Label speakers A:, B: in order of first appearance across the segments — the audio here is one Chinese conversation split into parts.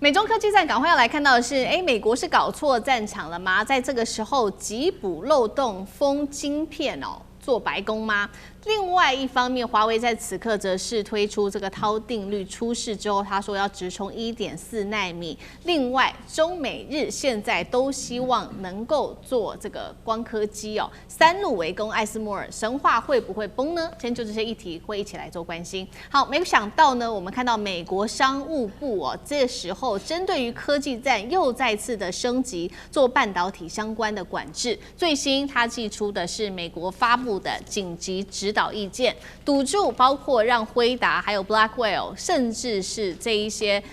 A: 美中科技戰，趕快要來看到的是，美國是搞錯戰場了嗎？在這個時候急補漏洞封晶片做白工嗎？另外一方面，華為在此刻則是推出這個韜定律出世之後，他說要直衝1.4奈米。另外，中美日現在都希望能夠做這個光刻機三路圍攻艾斯摩爾，神話會不會崩呢？今天就這些議題會一起來做關心。好，沒有想到呢，我們看到美國商務部這時候針對於科技戰又再次的升級，做半導體相關的管制。最新他寄出的是美國發布的緊急指導意見，堵住包括讓輝達還有 Blackwell， 甚至是這一些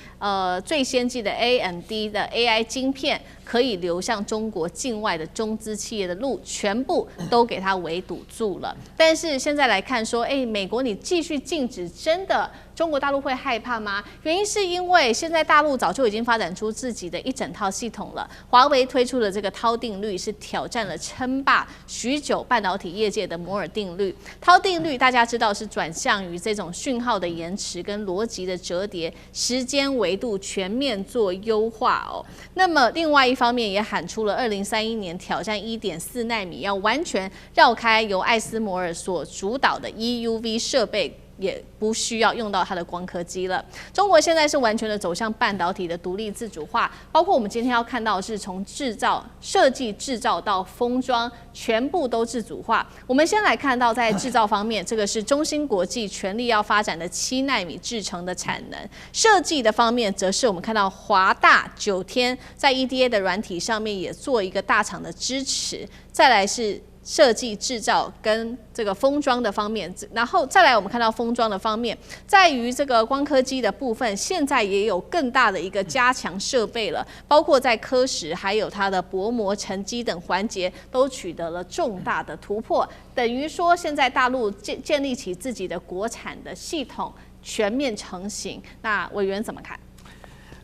A: 最先進的 AMD 的 AI 晶片可以流向中國境外的中資企業的路，全部都給它圍堵住了。但是現在來看說，美國你繼續禁止，真的中國大陸會害怕嗎？原因是因為現在大陸早就已經發展出自己的一整套系統了。華為推出的這個韜定律是挑戰了稱霸許久半導體業界的摩爾定律。韜定律大家知道是轉向於這種訊號的延遲跟邏輯的折疊，時間維度全面做優化那麼另外一方面也喊出了2031年挑戰1.4奈米，要完全繞開由艾斯摩爾所主導的 EUV 設備，也不需要用到它的光刻機了。中國現在是完全的走向半導體的獨立自主化，包括我們今天要看到的是从設計制造到封裝，全部都自主化。我們先來看到在制造方面，這個是中芯國際全力要發展的7奈米製程的產能。設計的方面，則是我們看到華大、九天在 EDA 的軟體上面也做一個大廠的支持。再來是設計制造跟這個封裝的方面，然後再來我們看到封裝的方面，在於這個光刻機的部分，現在也有更大的一個加強設備了，包括在刻蝕還有它的薄膜沉積等環節都取得了重大的突破，等於說現在大陸建立起自己的國產的系統，全面成型。那委員怎麼看？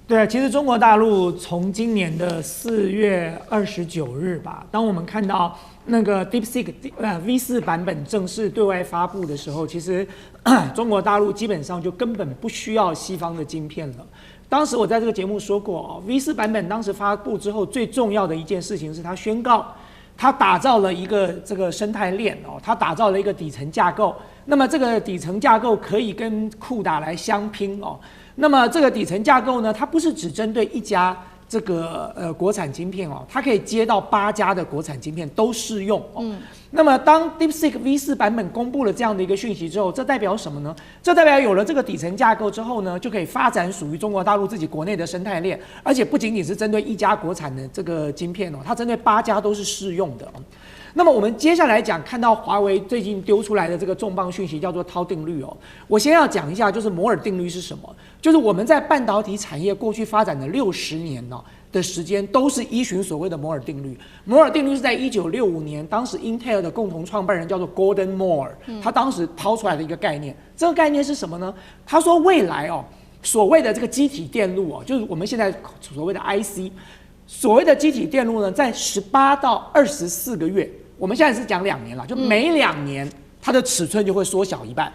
B: 对啊，其實中國大陸從今年的4月29日吧，當我們看到那個 DeepSeek V4 版本正式對外發布的時候，其實中國大陸基本上就根本不需要西方的晶片了。當時我在這個節目說過，V4 版本當時發布之後，最重要的一件事情是它宣告，它打造了一個這個生態鏈它打造了一個底層架構。那麼這個底層架構可以跟酷達來相拼那麼這個底層架構呢，它不是只針對一家這個國產晶片它可以接到8家的國產晶片都適用那麼當 DeepSeek V4 版本公布了這樣的一個訊息之後，這代表什麼呢？這代表有了這個底層架構之後呢，就可以發展屬於中國大陸自己國內的生態鏈，而且不僅僅是針對一家國產的這個晶片它針對8家都是適用的那麼我們接下來講，看到華為最近丟出來的這個重磅訊息叫做韜定律我先要講一下，就是摩爾定律是什麼？就是我們在半導體產業過去發展的60年的時間，都是依循所謂的摩爾定律。摩爾定律是在1965年，當時 Intel 的共同創辦人叫做 Gordon Moore，他當時拋出來的一個概念。這個概念是什麼呢？他說未來所謂的這個基體電路就是我們現在所謂的 IC。所謂的基體電路呢，在18到24個月，我們現在是講2年了，就每2年它的尺寸就會縮小一半。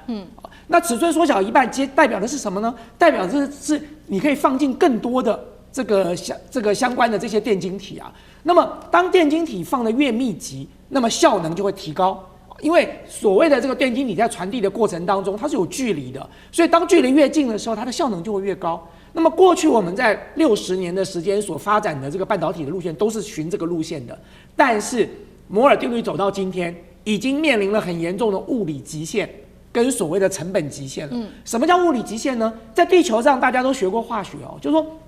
B: 那尺寸縮小一半，代表的是什麼呢？代表的是你可以放進更多的這個相關的這些電晶體那麼當電晶體放得越密集，那麼效能就會提高。因為所謂的這個電晶體在傳遞的過程當中，它是有距離的，所以當距離越近的時候，它的效能就會越高。那麼過去我們在60年的時間所發展的這個半導體的路線都是循這個路線的，但是摩爾定律走到今天，已經面臨了很嚴重的物理極限跟所謂的成本極限了。什麼叫物理極限呢？在地球上大家都學過化學就是說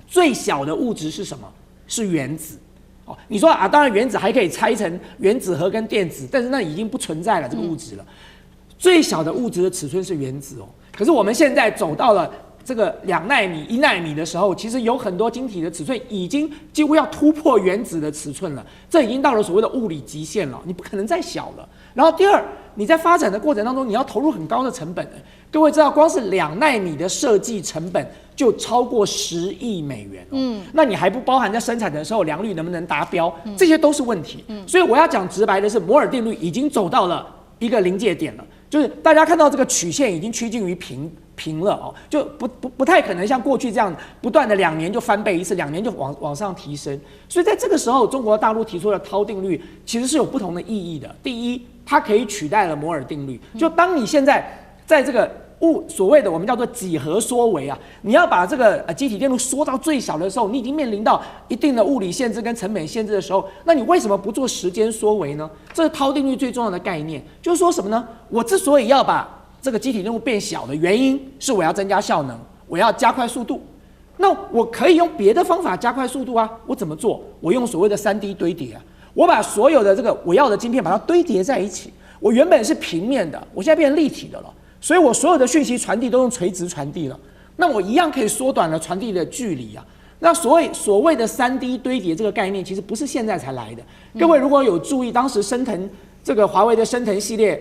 B: 最小的物質是什麼？是原子。你說當然原子還可以拆成原子核跟電子，但是那已經不存在了这個物質了。最小的物質的尺寸是原子可是我們現在走到了這個2奈米、1奈米的時候，其實有很多晶體的尺寸已經幾乎要突破原子的尺寸了，這已經到了所謂的物理極限了，你不可能再小了。然後第二，你在發展的過程當中，你要投入很高的成本各位知道，光是2奈米的設計成本就超過10億美元那你還不包含在生產的時候良率能不能達標，這些都是問題所以我要講直白的是，摩爾定律已經走到了一個臨界點了，就是大家看到這個曲線已經趨近於平了哦，就不太可能像過去這樣不斷的2年就翻倍一次，2年就往上提升。所以在這個時候，中國大陸提出的韜定律其實是有不同的意義的。第一，它可以取代了摩爾定律，就當你現在在這個所謂的我們叫做幾何縮微啊，你要把这個基體電路縮到最小的時候，你已經面臨到一定的物理限制跟成本限制的時候，那你為什麼不做時間縮微呢？這是韜定律最重要的概念，就是說什麼呢？我之所以要把這個基體電路變小的原因是我要增加效能，我要加快速度。那我可以用別的方法加快速度啊，我怎麼做？我用所謂的3D 堆疊啊，我把所有的這個我要的晶片把它堆疊在一起。我原本是平面的，我現在變成立體的了，所以我所有的訊息傳遞都用垂直傳遞了。那我一樣可以縮短了傳遞的距離啊。那所謂的3D 堆疊這個概念，其實不是現在才來的。各位如果有注意，當時昇騰這個華為的昇騰系列。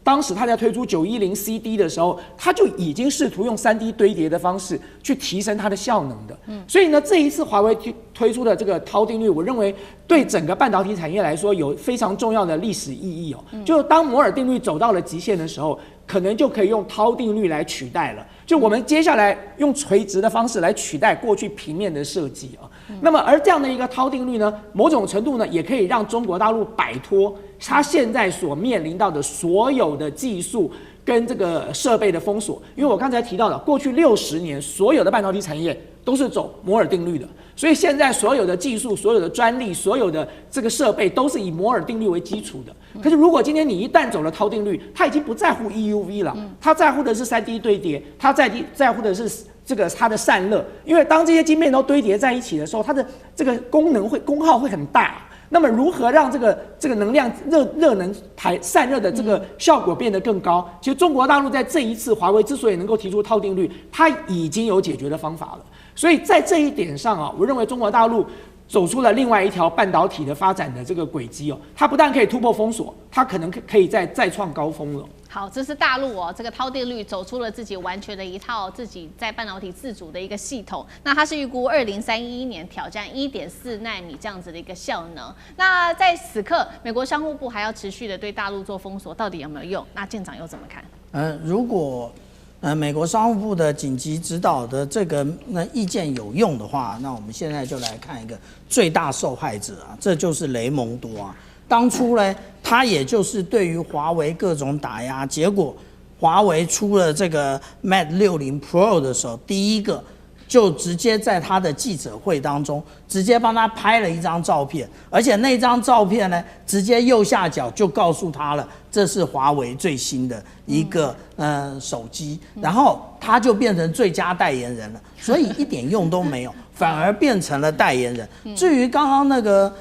B: 當時他在推出910CD 的時候，他就已經試圖用3D 堆疊的方式去提升它的效能的。所以呢，這一次華為推出的這個韜定律，我認為對整個半導體產業來說有非常重要的歷史意義哦。就當摩爾定律走到了極限的時候，可能就可以用韜定律來取代了。就我們接下來用垂直的方式來取代過去平面的設計啊。那麼而這樣的一個韜定律呢，某種程度呢，也可以讓中國大陸擺脫它現在所面臨到的所有的技術跟這個設備的封鎖。因為我剛才提到了，過去60年所有的半導體產業都是走摩爾定律的，所以現在所有的技術、所有的專利、所有的這個設備都是以摩爾定律為基礎的。可是如果今天你一旦走了韜定律，它已經不在乎 EUV 了，它在乎的是3D 堆疊，它在乎的是這個它的散熱。因為當這些晶片都堆疊在一起的時候，它的這個功耗會很大。那麼如何讓這個能量熱能散熱的這個效果變得更高？其實中國大陸在這一次華為之所以能夠提出韜定律，它已經有解決的方法了。所以在這一點上啊，我認為中國大陸走出了另外一條半導體的發展的這個軌跡哦。它不但可以突破封鎖，它可能可以再創高峰了。
A: 好，這是大陸哦，這個韜定律走出了自己完全的一套自己在半導體自主的一個系統。那它是預估2031年挑戰1.4奈米這樣子的一個效能。那在此刻，美國商務部還要持續的對大陸做封鎖，到底有沒有用？那艦長又怎麼看？
C: 如果美國商務部的緊急指導的這個意見有用的話，那我們現在就來看一個最大受害者啊，這就是雷蒙多啊。當初呢，他也就是對於華為各種打壓，結果華為出了這個 Mate 60 Pro 的時候，第一個就直接在他的記者會當中，直接幫他拍了一張照片，而且那張照片呢，直接右下角就告訴他了，這是華為最新的一個手機，然後他就變成最佳代言人了，所以一點用都沒有。反而變成了代言人。至於剛剛那個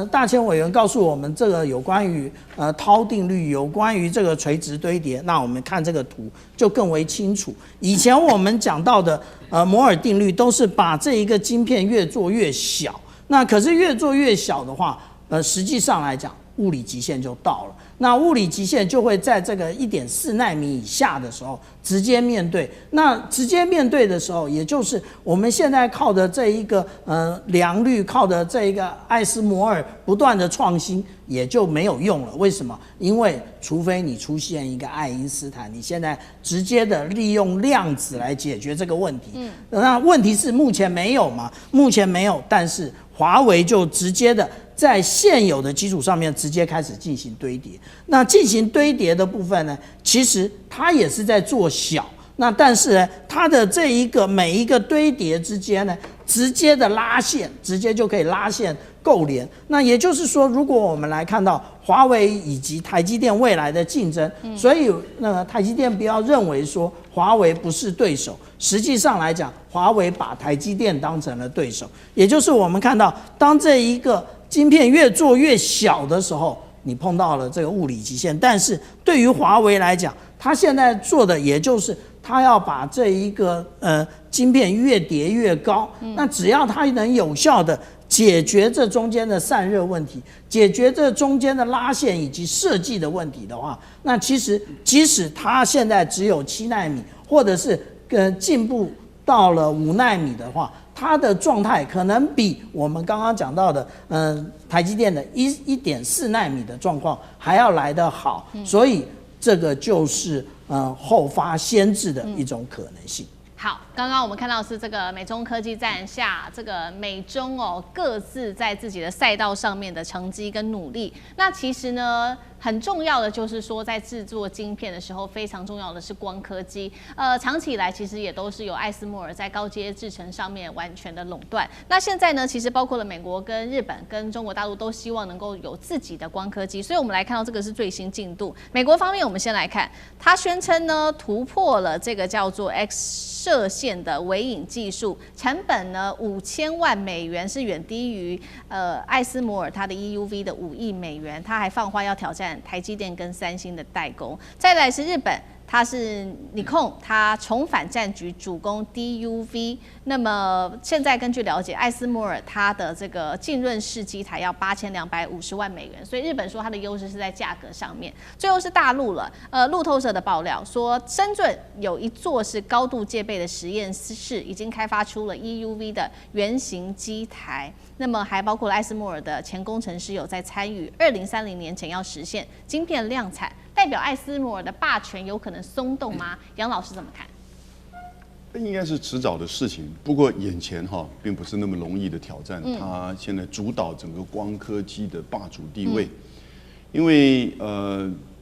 C: 大千委員告訴我們這個有關於韜定律，有關於這個垂直堆疊，那我們看這個圖就更為清楚。以前我們講到的摩爾定律都是把這一個晶片越做越小，那可是越做越小的話，實際上來講物理極限就到了。那物理極限就會在這個1.4奈米以下的時候直接面對。那直接面對的時候，也就是我們現在靠的這一個良率，靠的這一個艾斯摩爾不斷的創新，也就沒有用了。為什麼？因為除非你出現一個愛因斯坦，你現在直接的利用量子來解決這個問題。那問題是目前沒有嘛？目前沒有，但是華為就直接的在現有的基礎上面直接開始進行堆疊。那進行堆疊的部分呢，其實它也是在做小。那但是呢，它的这一個每一個堆疊之間呢，直接的拉線，直接就可以拉線構連。那也就是說，如果我們來看到華為以及台積電未來的競爭，所以台積電不要認為說華為不是對手，實際上來講，華為把台積電當成了對手。也就是我們看到，當這一個晶片越做越小的時候，你碰到了這個物理極限。但是對於華為來講，它現在做的也就是它要把這一個晶片越疊越高。那只要它能有效的解決這中間的散熱問題，解決這中間的拉線以及設計的問題的話，那其實即使它現在只有7奈米，或者是進步到了5奈米的話，它的狀態可能比我們剛剛講到的台積電的1.4奈米的狀況還要來得好。所以這個就是後發先至的一種可能性。
A: 好，剛剛我們看到的是這個美中科技戰下，這個美中各自在自己的賽道上面的成績跟努力。那其實呢，很重要的就是說，在制作晶片的時候，非常重要的是光刻機。長期以來其實也都是由艾斯摩爾在高階製程上面完全的壟斷。那現在呢，其實包括了美國跟日本跟中國大陸都希望能夠有自己的光刻機。所以我们来看到这個是最新進度。美國方面，我們先來看，他宣稱呢突破了這個叫做 X 射線的微影技術，成本呢5000萬美元，是遠低於艾斯摩爾它的 EUV 的5億美元。他還放話要挑戰台積電跟三星的代工。再來是日本，它是尼康，它重返戰局，主攻 DUV。那麼現在根據了解，艾斯摩爾它的這個浸潤式機台要8250萬美元，所以日本說它的優勢是在價格上面。最後是大陸了，路透社的爆料說，深圳有一座是高度戒備的實驗室，已經開發出了 EUV 的原型機台。那麼還包括了艾斯摩爾的前工程師有在參與，2030年前要實現晶片量產。代表艾斯摩爾的霸權有可能鬆動嗎？楊老師怎麼看？
D: 應該是遲早的事情，不過眼前並不是那麼容易的挑戰。他現在主導整個光刻機的霸主地位，因為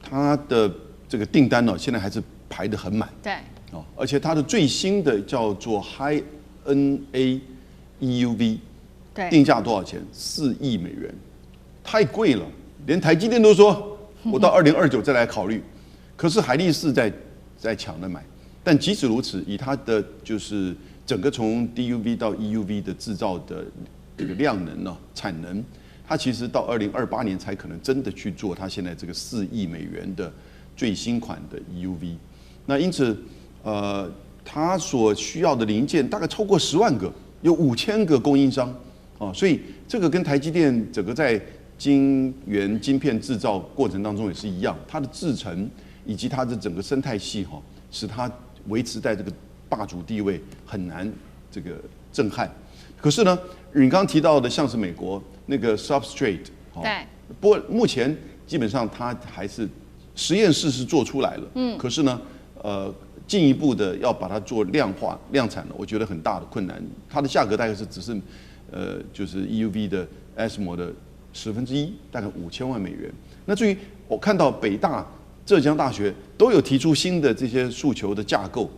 D: 他的這個訂單現在還是排得很滿。
A: 對。
D: 而且它的最新的叫做 High NA EUV，
A: 對，
D: 定價多少錢？4億美元，太貴了，連台積電都說。我到2029再來考慮，可是海力士在搶着買。但即使如此，以它的就是整個從 DUV 到 EUV 的製造的這個量能呢、產能，它其實到2028年才可能真的去做它現在這個4億美元的最新款的 EUV。那因此，它所需要的零件大概超過10萬個，有5000個供應商啊，所以這個跟台積電整個在晶圓晶片製造過程當中也是一樣，它的製程以及它的整個生態系使它維持在這個霸主地位很難這個震撼。可是呢，你剛剛提到的像是美國那個 substrate，
A: 對，
D: 不過目前基本上它還是實驗室是做出來了，可是呢，進一步的要把它做量化量產了，我覺得很大的困難。它的價格大概是只是就是 EUV 的 ASML 的1/10，大概5000萬美元。那至於我看到北大、浙江大學都有提出新的這些訴求的架構，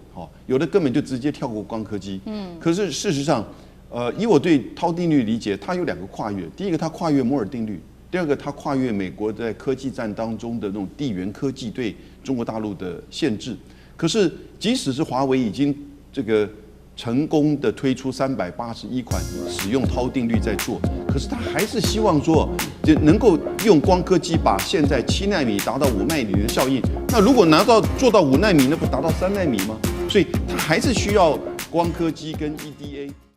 D: 有的根本就直接跳過光刻機。可是事實上，以我對滔定律理解，它有2個跨越。第一個，它跨越摩爾定律；第二個，它跨越美國在科技戰當中的那種地緣科技對中國大陸的限制。可是，即使是華為已經這個成功的推出381款使用滔定律在做，可是他還是希望說，就能夠用光刻機把現在7奈米達到5奈米的效應。那如果做到5奈米，那不達到3奈米嗎？所以他還是需要光刻機跟 EDA。